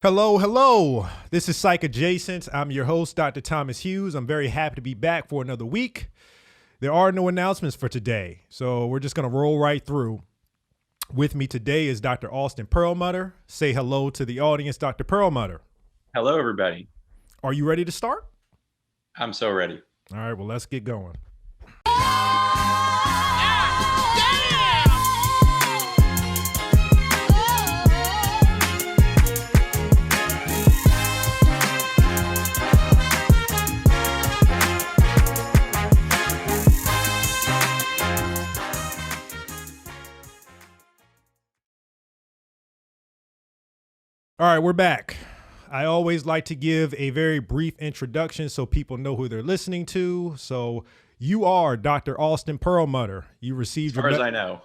Hello, hello. This is Psychadjacent. I'm your host, Dr. Thomas Hughes. I'm very happy to be back for another week. There are no announcements for today, so we're just going to roll right through. With me today is Dr. Austinperlmutter. Say hello to the audience, Dr. Perlmutter. Hello, everybody. Are you ready to start? I'm so ready. All right, well, let's get going. All right, we're back. I always like to give a very brief introduction so people know who they're listening to. So you are Dr. Austin Perlmutter. You received as far as I know.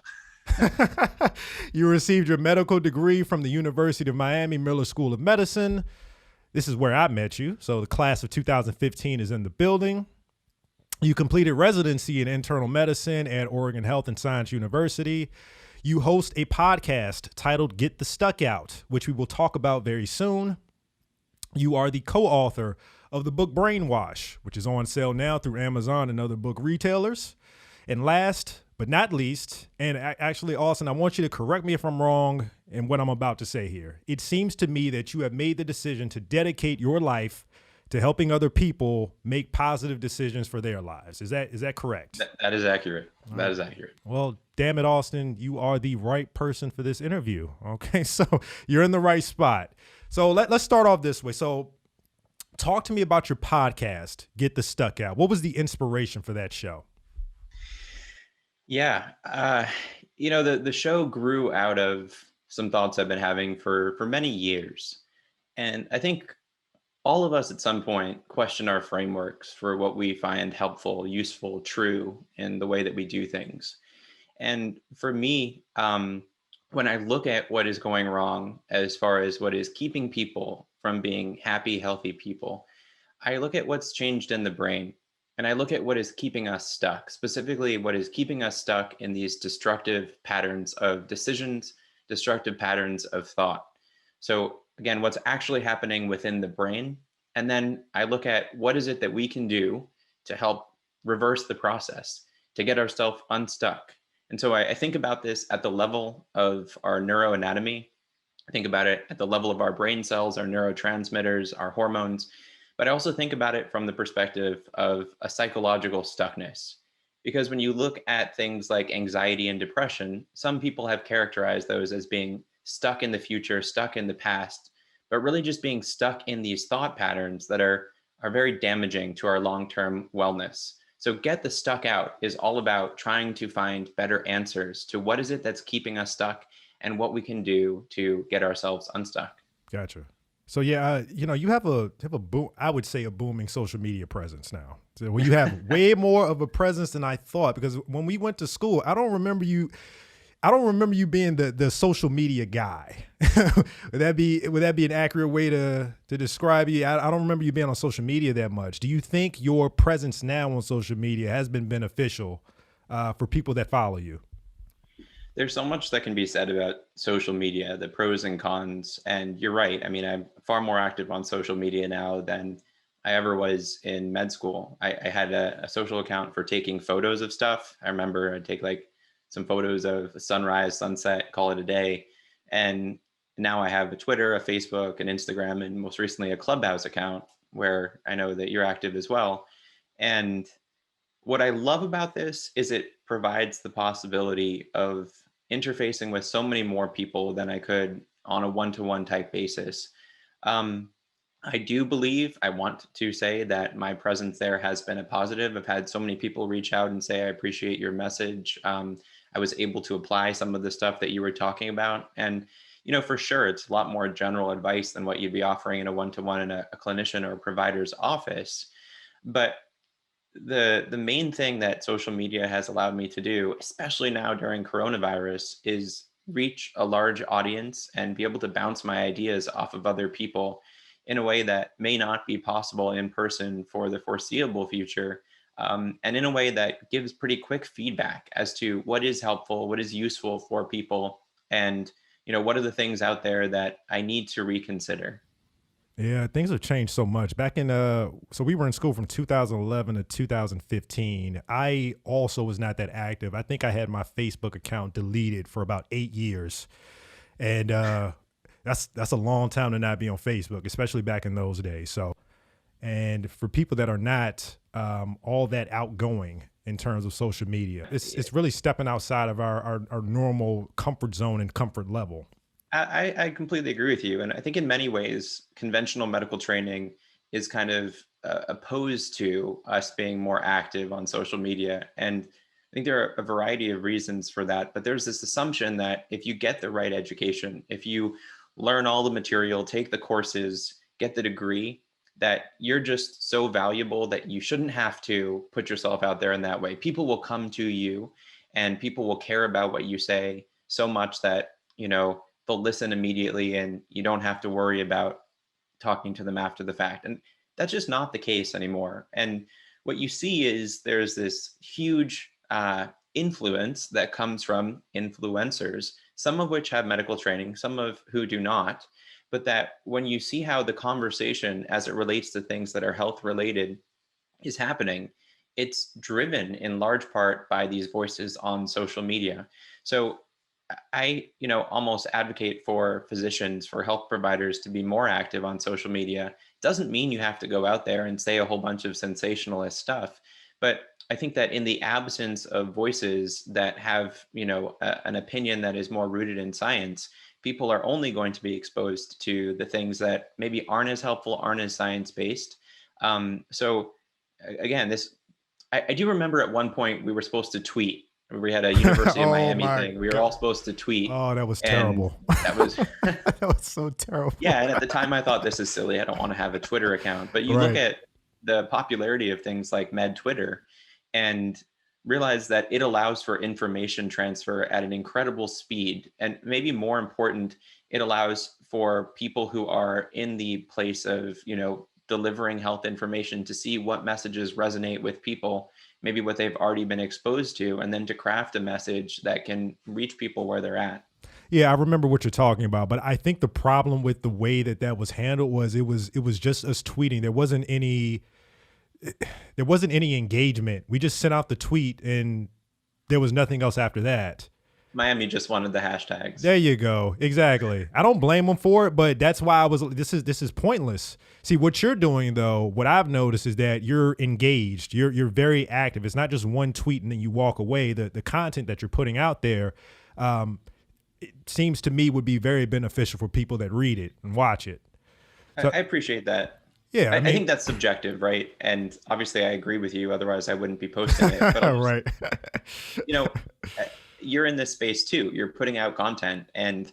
You received your medical degree from the University of Miami Miller School of Medicine. This is where I met you. So the class of 2015 is in the building. You completed residency in internal medicine at Oregon Health and Science University. You host a podcast titled Get the Stuck Out, which we will talk about very soon. You are the co-author of the book Brainwash, which is on sale now through Amazon and other book retailers. And last but not least, and actually, Austin, I want you to correct me if I'm wrong in what I'm about to say here. It seems to me that you have made the decision to dedicate your life to helping other people make positive decisions for their lives. Is that correct? That is accurate. That is accurate. Well, damn it, Austin, you are the right person for this interview. Okay, so you're in the right spot. So let's start off this way. So talk to me about your podcast, Get the Stuck Out. What was the inspiration for that show? Yeah. The show grew out of some thoughts I've been having for many years. And I think all of us at some point question our frameworks for what we find helpful, useful, true in the way that we do things. And for me, when I look at what is going wrong as far as what is keeping people from being happy, healthy people, I look at what's changed in the brain. And I look at what is keeping us stuck, specifically what is keeping us stuck in these destructive patterns of decisions, destructive patterns of thought. So again, what's actually happening within the brain. And then I look at what is it that we can do to help reverse the process, to get ourselves unstuck. And so I think about this at the level of our neuroanatomy. I think about it at the level of our brain cells, our neurotransmitters, our hormones. But I also think about it from the perspective of a psychological stuckness. Because when you look at things like anxiety and depression, some people have characterized those as being stuck in the future, stuck in the past, but really just being stuck in these thought patterns that are very damaging to our long-term wellness. So Get the Stuck Out is all about trying to find better answers to what is it that's keeping us stuck and what we can do to get ourselves unstuck. Gotcha. So yeah, you have a I would say a booming social media presence now. So you have way more of a presence than I thought, because when we went to school, I don't remember you being the social media guy. would that be an accurate way to describe you? I don't remember you being on social media that much. Do you think your presence now on social media has been beneficial for people that follow you? There's so much that can be said about social media, the pros and cons. And you're right. I mean, I'm far more active on social media now than I ever was in med school. I had a social account for taking photos of stuff. I remember I'd take like some photos of sunrise, sunset, call it a day. And now I have a Twitter, a Facebook, an Instagram, and most recently a Clubhouse account where I know that you're active as well. And what I love about this is it provides the possibility of interfacing with so many more people than I could on a one-to-one type basis. I do believe, I want to say that my presence there has been a positive. I've had so many people reach out and say, I appreciate your message. I was able to apply some of the stuff that you were talking about. And, for sure, it's a lot more general advice than what you'd be offering in a one-to-one in a clinician or a provider's office. But the main thing that social media has allowed me to do, especially now during coronavirus, is reach a large audience and be able to bounce my ideas off of other people in a way that may not be possible in person for the foreseeable future. And in a way that gives pretty quick feedback as to what is helpful, what is useful for people, and what are the things out there that I need to reconsider. Yeah, things have changed so much. Back in so we were in school from 2011 to 2015. I also was not that active. I think I had my Facebook account deleted for about 8 years. And that's a long time to not be on Facebook, especially back in those days. So, and for people that are not all that outgoing in terms of social media, it's really stepping outside of our normal comfort zone and comfort level. I completely agree with you. And I think in many ways, conventional medical training is kind of opposed to us being more active on social media. And I think there are a variety of reasons for that. But there's this assumption that if you get the right education, if you learn all the material, take the courses, get the degree, that you're just so valuable that you shouldn't have to put yourself out there in that way. People will come to you and people will care about what you say so much that, they'll listen immediately and you don't have to worry about talking to them after the fact. And that's just not the case anymore. And what you see is there's this huge influence that comes from influencers, some of which have medical training, some of who do not. But that when you see how the conversation as it relates to things that are health related is happening, it's driven in large part by these voices on social media. So I, almost advocate for physicians, for health providers to be more active on social media. Doesn't mean you have to go out there and say a whole bunch of sensationalist stuff, but I think that in the absence of voices that have, an opinion that is more rooted in science, people are only going to be exposed to the things that maybe aren't as helpful, aren't as science-based. So again, I do remember at one point we were supposed to tweet. We had a University of Oh Miami my thing. We were God. all supposed to tweet, Oh, that was and terrible. that was That was so terrible. yeah. And at the time, I thought this is silly. I don't want to have a Twitter account. But you look Right. at the popularity of things like Med Twitter, and realize that it allows for information transfer at an incredible speed, and maybe more important, it allows for people who are in the place of delivering health information to see what messages resonate with people, maybe what they've already been exposed to, and then to craft a message that can reach people where they're at. Yeah, I remember what you're talking about, but I think the problem with the way that that was handled was it was just us tweeting. There wasn't any engagement. We just sent out the tweet and there was nothing else after that. Miami just wanted the hashtags. There you go. Exactly. I don't blame them for it, but that's why I was. This is pointless. See what you're doing though. What I've noticed is that you're engaged. You're very active. It's not just one tweet and then you walk away. The content that you're putting out there, it seems to me would be very beneficial for people that read it and watch it. So I appreciate that. yeah, I, I I mean, think that's subjective, right? And obviously, I agree with you. Otherwise, I wouldn't be posting it. But I'll just, right. you know, you're in this space too. You're putting out content, and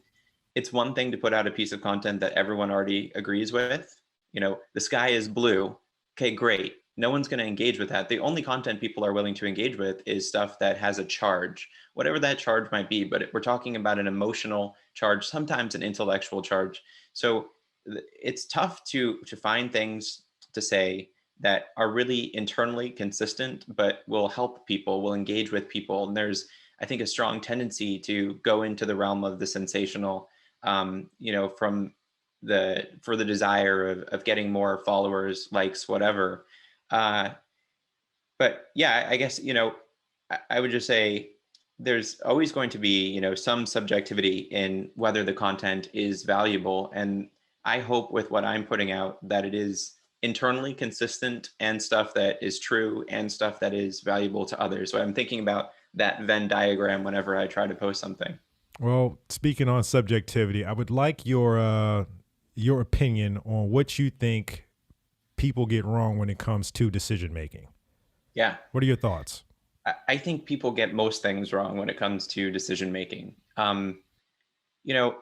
it's one thing to put out a piece of content that everyone already agrees with. The sky is blue. Okay, great. No one's going to engage with that. The only content people are willing to engage with is stuff that has a charge, whatever that charge might be. But we're talking about an emotional charge, sometimes an intellectual charge. So it's tough to find things to say that are really internally consistent, but will help people, will engage with people. And there's, I think, a strong tendency to go into the realm of the sensational, from for the desire of getting more followers, likes, whatever. Uh, but yeah, I guess, I would just say there's always going to be, some subjectivity in whether the content is valuable. And I hope with what I'm putting out that it is internally consistent and stuff that is true and stuff that is valuable to others. So I'm thinking about that Venn diagram whenever I try to post something. Well, speaking on subjectivity, I would like your opinion on what you think people get wrong when it comes to decision making. Yeah. What are your thoughts? I think people get most things wrong when it comes to decision making. You know,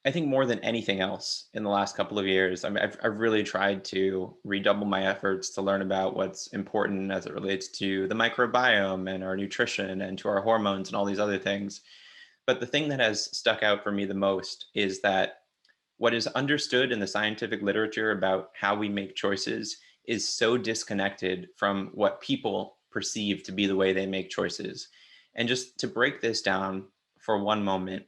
I think more than anything else in the last couple of years, I mean, I've really tried to redouble my efforts to learn about what's important as it relates to the microbiome and our nutrition and to our hormones and all these other things. But the thing that has stuck out for me the most is that what is understood in the scientific literature about how we make choices is so disconnected from what people perceive to be the way they make choices. And just to break this down for one moment,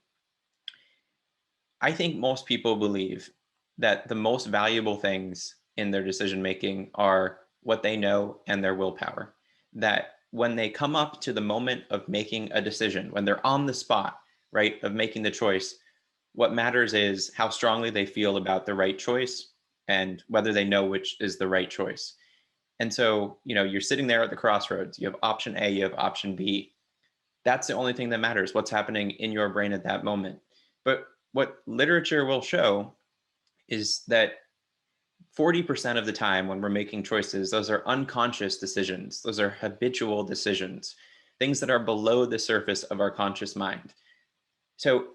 I think most people believe that the most valuable things in their decision making are what they know and their willpower. That when they come up to the moment of making a decision, when they're on the spot, right, of making the choice, what matters is how strongly they feel about the right choice and whether they know which is the right choice. And so, you're sitting there at the crossroads. You have option A, you have option B. That's the only thing that matters, what's happening in your brain at that moment. But what literature will show is that 40% of the time when we're making choices, those are unconscious decisions. Those are habitual decisions, things that are below the surface of our conscious mind. So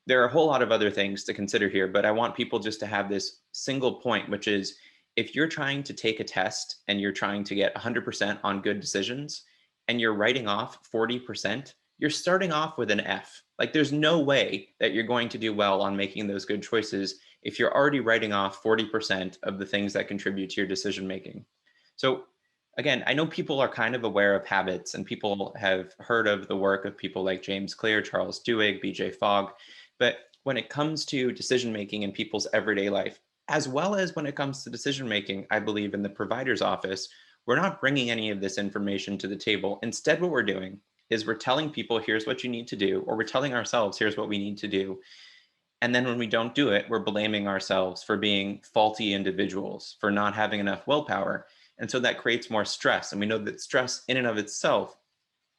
there are a whole lot of other things to consider here, but I want people just to have this single point, which is if you're trying to take a test and you're trying to get 100% on good decisions and you're writing off 40%, you're starting off with an F. Like there's no way that you're going to do well on making those good choices if you're already writing off 40% of the things that contribute to your decision making. So again, I know people are kind of aware of habits and people have heard of the work of people like James Clear, Charles Duhigg, BJ Fogg. But when it comes to decision making in people's everyday life, as well as when it comes to decision making, I believe in the provider's office, we're not bringing any of this information to the table. Instead, what we're doing is we're telling people, here's what you need to do, or we're telling ourselves, here's what we need to do. And then when we don't do it, we're blaming ourselves for being faulty individuals, for not having enough willpower. And so that creates more stress. And we know that stress in and of itself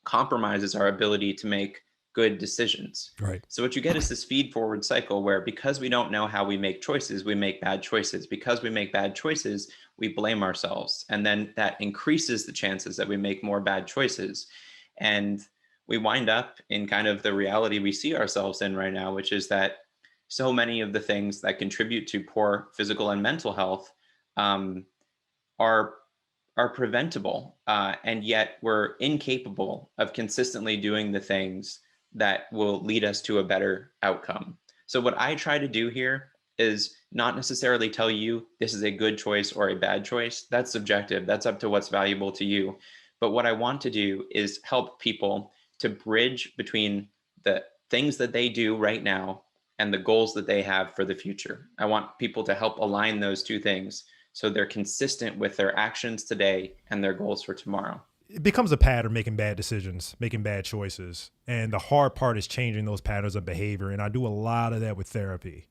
compromises our ability to make good decisions. Right. So what you get is this feed forward cycle where because we don't know how we make choices, we make bad choices. Because we make bad choices, we blame ourselves. And then that increases the chances that we make more bad choices. And we wind up in kind of the reality we see ourselves in right now, which is that so many of the things that contribute to poor physical and mental health are preventable, and yet we're incapable of consistently doing the things that will lead us to a better outcome. So what I try to do here is not necessarily tell you this is a good choice or a bad choice. That's subjective. That's up to what's valuable to you. But what I want to do is help people to bridge between the things that they do right now and the goals that they have for the future. I want people to help align those two things so they're consistent with their actions today and their goals for tomorrow. It becomes a pattern, making bad decisions, making bad choices. And the hard part is changing those patterns of behavior. And I do a lot of that with therapy.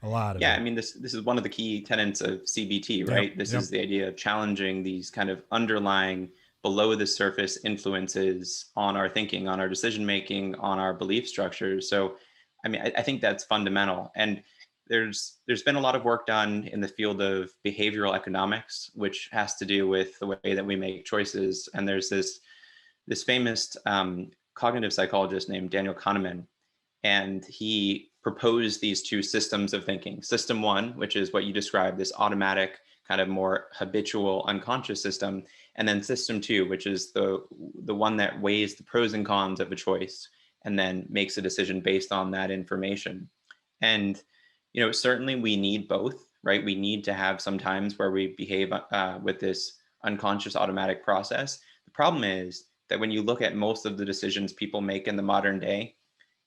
A lot of it. Yeah, I mean, this is one of the key tenets of CBT, right? Yep, This yep. is the idea of challenging these kind of underlying below the surface influences on our thinking, on our decision making, on our belief structures. So, I mean, I think that's fundamental. And there's been a lot of work done in the field of behavioral economics, which has to do with the way that we make choices. And there's this famous cognitive psychologist named Daniel Kahneman, and he proposed these two systems of thinking. System one, which is what you described, this automatic kind of more habitual unconscious system, and then system two, which is the one that weighs the pros and cons of a choice and then makes a decision based on that information. And certainly we need both, right? We need to have some times where we behave with this unconscious automatic process. The problem is that when you look at most of the decisions people make in the modern day,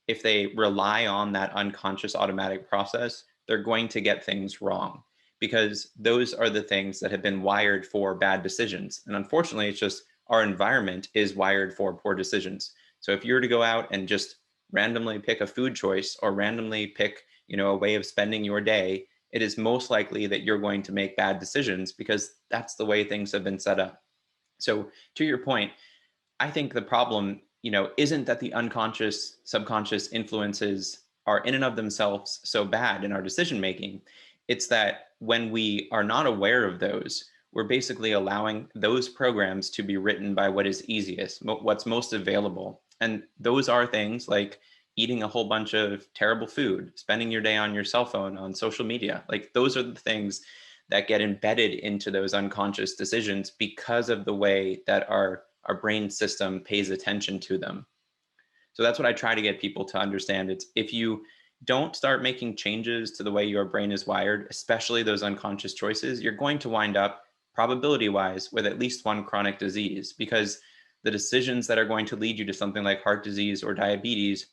if they rely on that unconscious automatic process, they're going to get things wrong because those are the things that have been wired for bad decisions. And unfortunately, it's just our environment is wired for poor decisions. So if you were to go out and just randomly pick a food choice or randomly pick, a way of spending your day, it is most likely that you're going to make bad decisions because that's the way things have been set up. So to your point, I think the problem, isn't that the unconscious, subconscious influences are in and of themselves so bad in our decision making. It's that when we are not aware of those, we're basically allowing those programs to be written by what is easiest, what's most available. And those are things like eating a whole bunch of terrible food, spending your day on your cell phone, on social media. Like those are the things that get embedded into those unconscious decisions because of the way that our brain system pays attention to them. So that's what I try to get people to understand. It's if you don't start making changes to the way your brain is wired, especially those unconscious choices, you're going to wind up probability wise with at least one chronic disease, because the decisions that are going to lead you to something like heart disease or diabetes,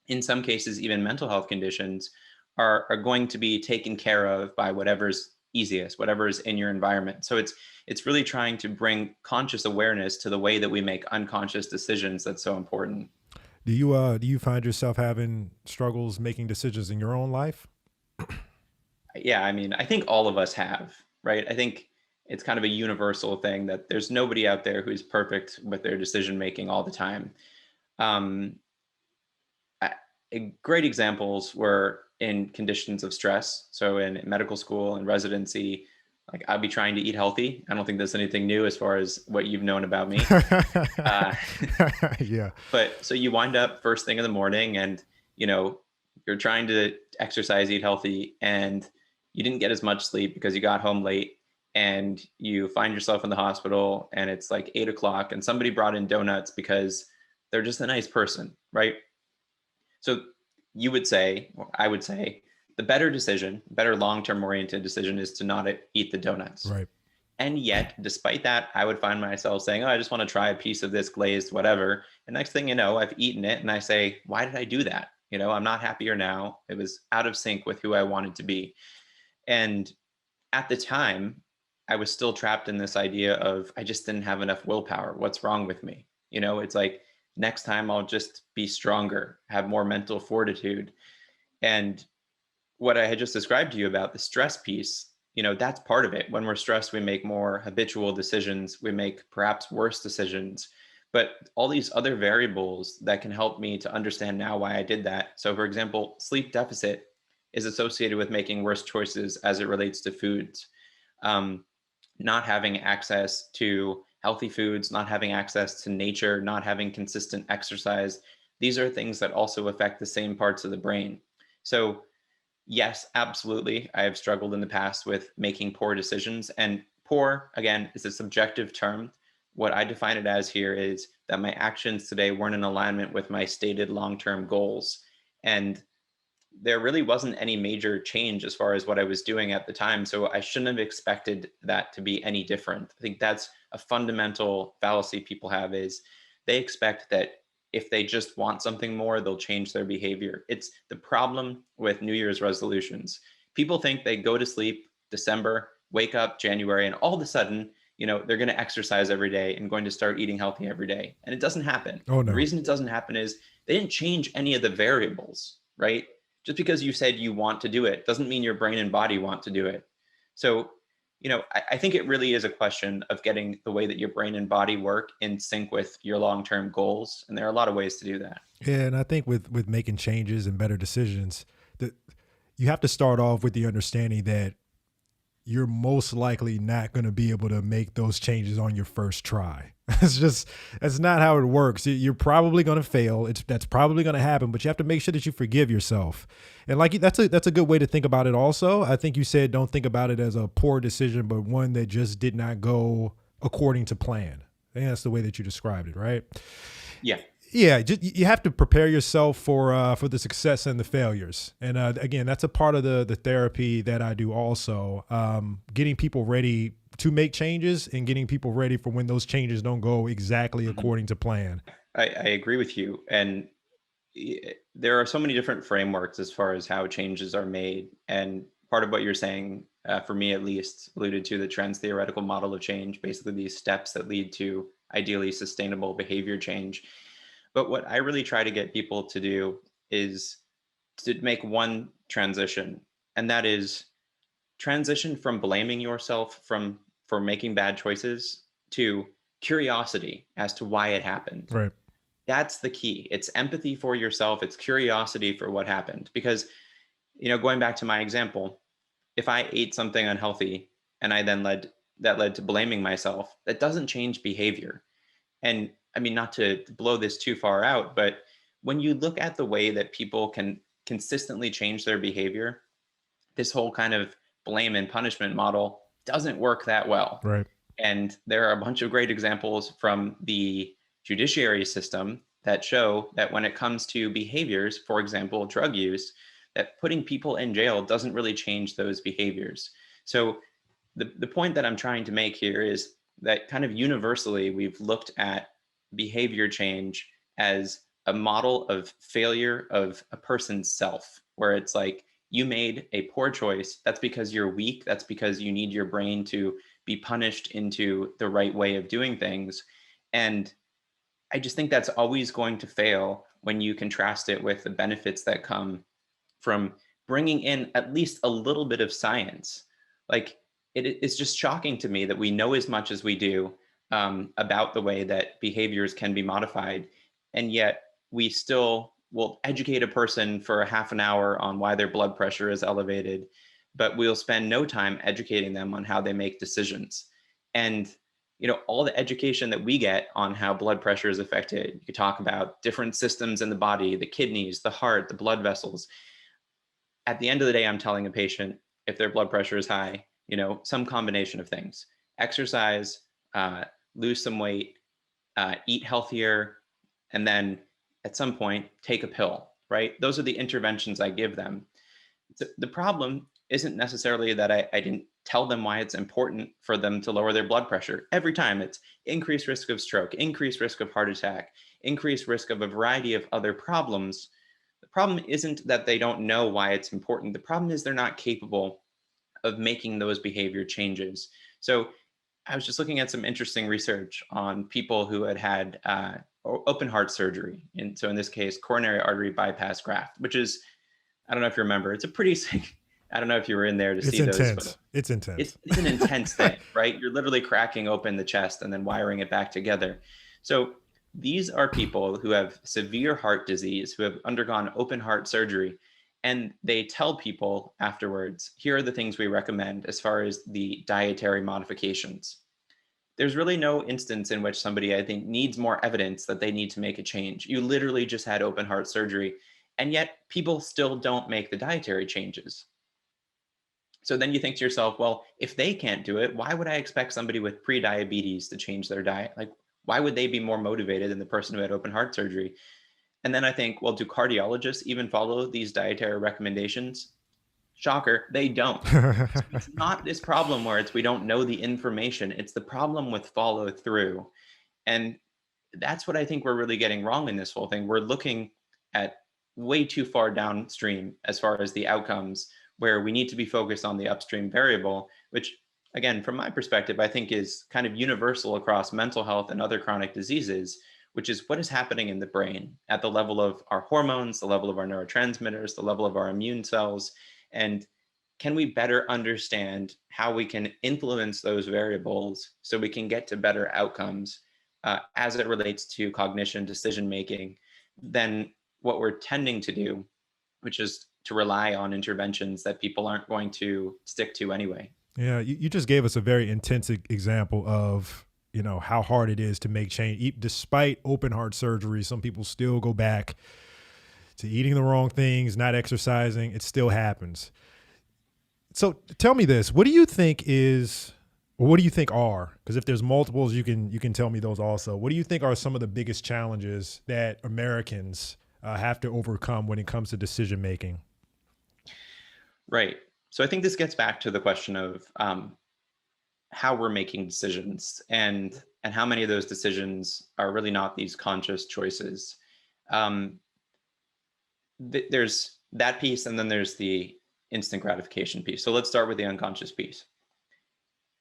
in some cases, even mental health conditions, are going to be taken care of by whatever's easiest, whatever's in your environment. So it's really trying to bring conscious awareness to the way that we make unconscious decisions that's so important. Do you find yourself having struggles making decisions in your own life? Yeah, I mean, I think all of us have, right? I think it's kind of a universal thing that there's nobody out there who's perfect with their decision making all the time. Um, Great examples were in conditions of stress. So in medical school and residency, like I'd be trying to eat healthy. I don't think there's anything new as far as what you've known about me. Uh, Yeah. but so you wind up first thing in the morning and, you know, you're trying to exercise, eat healthy, and you didn't get as much sleep because you got home late and you find yourself in the hospital and it's like 8 o'clock and somebody brought in donuts because they're just a nice person, right? So you would say, or I would say, the better decision, better long-term oriented decision is to not eat the donuts. Right. And yet, despite that, I would find myself saying, oh, I just want to try a piece of this glazed whatever. And next thing you know, I've eaten it and I say, why did I do that? You know, I'm not happier now. It was out of sync with who I wanted to be. And at the time, I was still trapped in this idea of I just didn't have enough willpower. What's wrong with me? You know, it's like next time I'll just be stronger, have more mental fortitude. And what I had just described to you about the stress piece, you know, that's part of it. When we're stressed, we make more habitual decisions, we make perhaps worse decisions. But all these other variables that can help me to understand now why I did that. So, for example, sleep deficit is associated with making worse choices as it relates to foods. Um, Not having access to healthy foods, not having access to nature, not having consistent exercise, these are things that also affect the same parts of the brain. So, yes, absolutely. I have struggled in the past with making poor decisions. And poor, again, is a subjective term. What I define it as here is that my actions today weren't in alignment with my stated long term goals. And there really wasn't any major change as far as what I was doing at the time. So I shouldn't have expected that to be any different. I think that's a fundamental fallacy people have is they expect that if they just want something more, they'll change their behavior. It's the problem with New Year's resolutions. People think they go to sleep December, wake up January, and all of a sudden, you know, they're going to exercise every day and going to start eating healthy every day. And it doesn't happen. Oh The no. reason it doesn't happen is they didn't change any of the variables, right? Just because you said you want to do it doesn't mean your brain and body want to do it. So, you know, I think it really is a question of getting the way that your brain and body work in sync with your long-term goals. And there are a lot of ways to do that. Yeah, and I think with making changes and better decisions, that you have to start off with the understanding that you're most likely not going to be able to make those changes on your first try. That's not how it works. You're probably going to fail. That's probably going to happen, but you have to make sure that you forgive yourself. And like that's a good way to think about it also. I think you said don't think about it as a poor decision, but one that just did not go according to plan. I think that's the way that you described it, right? Yeah. Yeah, just, you have to prepare yourself for the success and the failures. And again, that's a part of the therapy that I do also. Getting people ready to make changes and getting people ready for when those changes don't go exactly according to plan. I agree with you. And there are so many different frameworks as far as how changes are made. And part of what you're saying, for me at least, alluded to the trans theoretical model of change, basically these steps that lead to ideally sustainable behavior change. But what I really try to get people to do is to make one transition, and that is transition from blaming yourself for making bad choices to curiosity as to why it happened. Right. That's the key. It's empathy for yourself, it's curiosity for what happened. Because, you know, going back to my example, if I ate something unhealthy and I then led to blaming myself, that doesn't change behavior. And I mean, not to blow this too far out, but when you look at the way that people can consistently change their behavior, this whole kind of blame and punishment model doesn't work that well. Right. And there are a bunch of great examples from the judiciary system that show that when it comes to behaviors, for example, drug use, that putting people in jail doesn't really change those behaviors. So the point that I'm trying to make here is that kind of universally, we've looked at behavior change as a model of failure of a person's self, where it's like, you made a poor choice. That's because you're weak. That's because you need your brain to be punished into the right way of doing things. And I just think that's always going to fail when you contrast it with the benefits that come from bringing in at least a little bit of science. Like it's just shocking to me that we know as much as we do about the way that behaviors can be modified, and yet we still will educate a person for a half an hour on why their blood pressure is elevated, but we'll spend no time educating them on how they make decisions. And all the education that we get on how blood pressure is affected, you could talk about different systems in the body, the kidneys, the heart, the blood vessels. At the end of the day, I'm telling a patient, if their blood pressure is high, some combination of things: exercise, lose some weight, eat healthier, and then at some point take a pill, right? Those are the interventions I give them. The problem isn't necessarily that I didn't tell them why it's important for them to lower their blood pressure. Every time it's increased risk of stroke, increased risk of heart attack, increased risk of a variety of other problems. The problem isn't that they don't know why it's important. The problem is they're not capable of making those behavior changes. So I was just looking at some interesting research on people who had open heart surgery. And so in this case, coronary artery bypass graft, which is, I don't know if you remember, it's a pretty, I don't know if you were in there to It's see those, intense. but It's intense. it's an intense thing, right? You're literally cracking open the chest and then wiring it back together. So these are people who have severe heart disease, who have undergone open heart surgery, and they tell people afterwards, here are the things we recommend as far as the dietary modifications. There's really no instance in which somebody, I think, needs more evidence that they need to make a change. You literally just had open heart surgery, and yet people still don't make the dietary changes. So then you think to yourself, well, if they can't do it, why would I expect somebody with pre-diabetes to change their diet? Like, why would they be more motivated than the person who had open heart surgery? And then I think, well, do cardiologists even follow these dietary recommendations? Shocker, they don't. So it's not this problem where we don't know the information. It's the problem with follow through. And that's what I think we're really getting wrong in this whole thing. We're looking at way too far downstream as far as the outcomes, where we need to be focused on the upstream variable, which, again, from my perspective, I think is kind of universal across mental health and other chronic diseases, which is what is happening in the brain at the level of our hormones, the level of our neurotransmitters, the level of our immune cells. And can we better understand how we can influence those variables so we can get to better outcomes as it relates to cognition, decision making, than what we're tending to do, which is to rely on interventions that people aren't going to stick to anyway. Yeah, you just gave us a very intense example of how hard it is to make change. Despite open heart surgery, some people still go back to eating the wrong things, not exercising. It still happens. So tell me this: what do you think are? Because if there's multiples, you can tell me those also. What do you think are some of the biggest challenges that Americans have to overcome when it comes to decision making? Right. So I think this gets back to the question of how we're making decisions, and how many of those decisions are really not these conscious choices. There's that piece, and then there's the instant gratification piece. So let's start with the unconscious piece.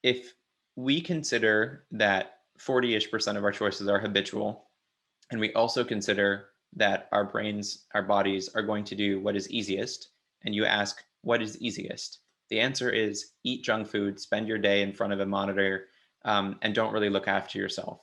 If we consider that 40-ish% of our choices are habitual, and we also consider that our brains, our bodies are going to do what is easiest, and you ask, what is easiest? The answer is eat junk food, spend your day in front of a monitor, and don't really look after yourself.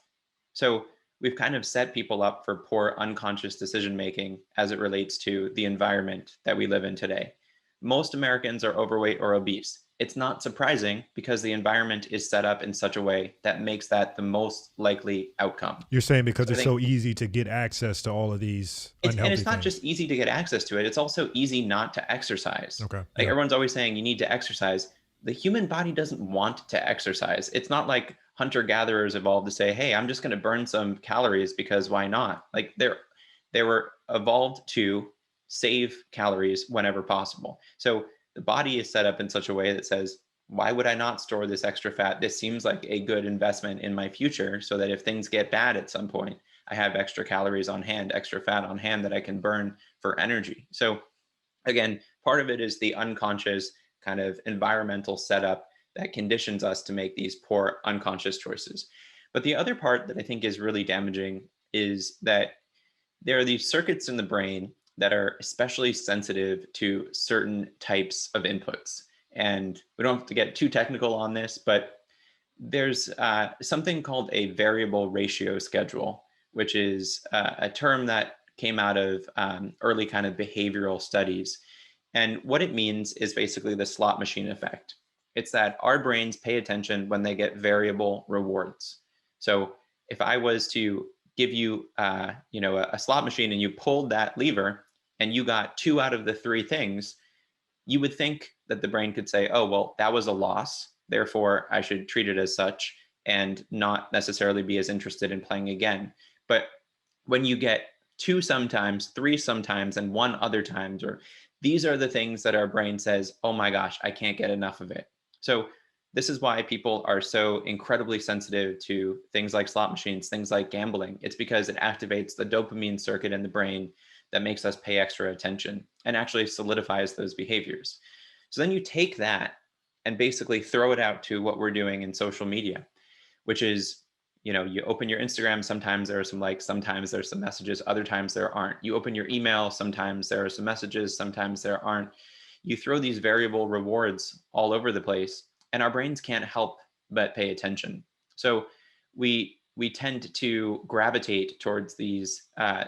So we've kind of set people up for poor unconscious decision making as it relates to the environment that we live in today. Most Americans are overweight or obese. It's not surprising because the environment is set up in such a way that makes that the most likely outcome. You're saying because it's so easy to get access to all of these unhealthy and it's not things. just easy to get access to it. It's also easy not to exercise. Okay. Like everyone's always saying you need to exercise. The human body doesn't want to exercise. It's not like hunter-gatherers evolved to say, hey, I'm just going to burn some calories because why not? Like they were evolved to save calories whenever possible. So the body is set up in such a way that says, why would I not store this extra fat? This seems like a good investment in my future so that if things get bad at some point, I have extra calories on hand, extra fat on hand that I can burn for energy. So again, part of it is the unconscious kind of environmental setup that conditions us to make these poor unconscious choices. But the other part that I think is really damaging is that there are these circuits in the brain that are especially sensitive to certain types of inputs. And we don't have to get too technical on this, but there's something called a variable ratio schedule, which is a term that came out of early kind of behavioral studies. And what it means is basically the slot machine effect. It's that our brains pay attention when they get variable rewards. So if I was to give you, a slot machine and you pulled that lever and you got 2 out of the 3 things, you would think that the brain could say, oh, well, that was a loss. Therefore, I should treat it as such and not necessarily be as interested in playing again. But when you get 2 sometimes, 3 sometimes, and 1 other times, or these are the things that our brain says, oh my gosh, I can't get enough of it. So this is why people are so incredibly sensitive to things like slot machines, things like gambling. It's because it activates the dopamine circuit in the brain that makes us pay extra attention and actually solidifies those behaviors. So then you take that and basically throw it out to what we're doing in social media, which is, you open your Instagram, sometimes there are some likes, sometimes there's some messages, other times there aren't. You open your email, sometimes there are some messages, sometimes there aren't. You throw these variable rewards all over the place, and our brains can't help but pay attention. So we tend to gravitate towards these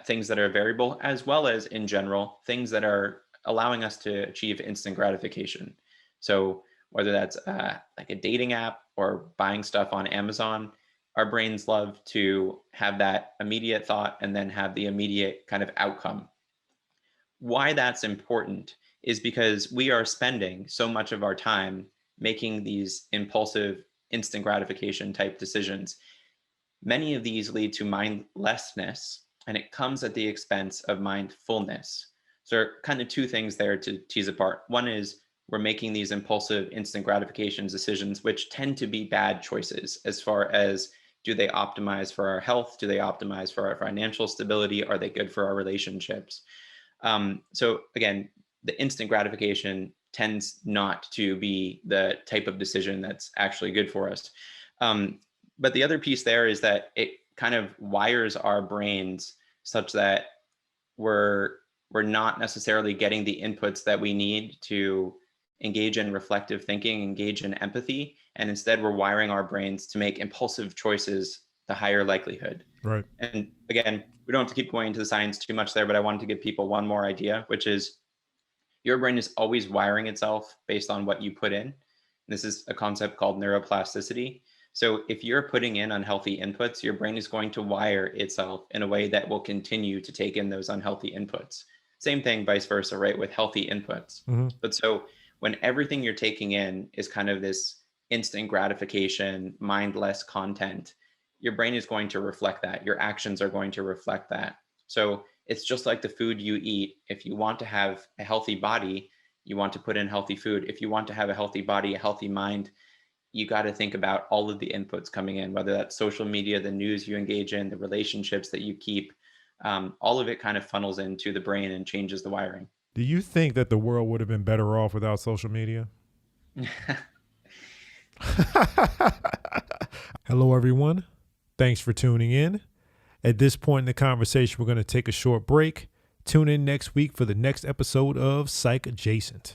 things that are variable, as well as in general, things that are allowing us to achieve instant gratification. So whether that's like a dating app or buying stuff on Amazon, our brains love to have that immediate thought and then have the immediate kind of outcome. Why that's important is because we are spending so much of our time making these impulsive instant gratification type decisions. Many of these lead to mindlessness, and it comes at the expense of mindfulness. So there are kind of 2 things there to tease apart. One is we're making these impulsive instant gratification decisions, which tend to be bad choices as far as, do they optimize for our health? Do they optimize for our financial stability? Are they good for our relationships? So again, the instant gratification tends not to be the type of decision that's actually good for us. But the other piece there is that it kind of wires our brains such that we're not necessarily getting the inputs that we need to engage in reflective thinking, engage in empathy, and instead we're wiring our brains to make impulsive choices the higher likelihood. Right. And again, we don't have to keep going into the science too much there, but I wanted to give people one more idea, which is your brain is always wiring itself based on what you put in. This is a concept called neuroplasticity. So if you're putting in unhealthy inputs, your brain is going to wire itself in a way that will continue to take in those unhealthy inputs. Same thing, vice versa, right, with healthy inputs. Mm-hmm. But so when everything you're taking in is kind of this instant gratification, mindless content, your brain is going to reflect that. Your actions are going to reflect that. So it's just like the food you eat. If you want to have a healthy body, you want to put in healthy food. If you want to have a healthy body, a healthy mind, you got to think about all of the inputs coming in, whether that's social media, the news you engage in, the relationships that you keep. All of it kind of funnels into the brain and changes the wiring. Do you think that the world would have been better off without social media? Hello, everyone. Thanks for tuning in. At this point in the conversation, we're going to take a short break. Tune in next week for the next episode of Psychadjacent.